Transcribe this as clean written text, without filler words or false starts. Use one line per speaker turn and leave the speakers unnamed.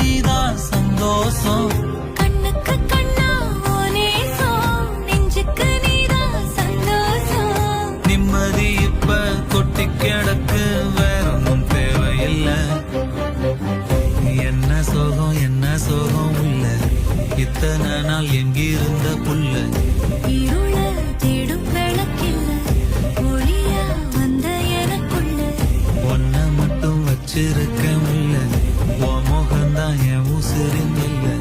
நீதான் சந்தோஷம்.
கண்ணுக்கு கண்ணா ஓ நேசம், நெஞ்சுக்கு நீதான் சந்தோஷம்.
நிம்மதி இப்ப கொட்டி கிடக்கு, வேறொன்னும் தேவையில்லை. என்ன சோகம் உள்ள, இத்தனை நாள் எங்கிருந்த புள்ள.
இருள தேடும் விளக்கில்ல, ஒளியா வந்த எனக்குள்ள.
ஒன்ன மட்டும் வச்சிருக்க முடியல, உன் முகம்தான் என் உசிரின் இல்லை.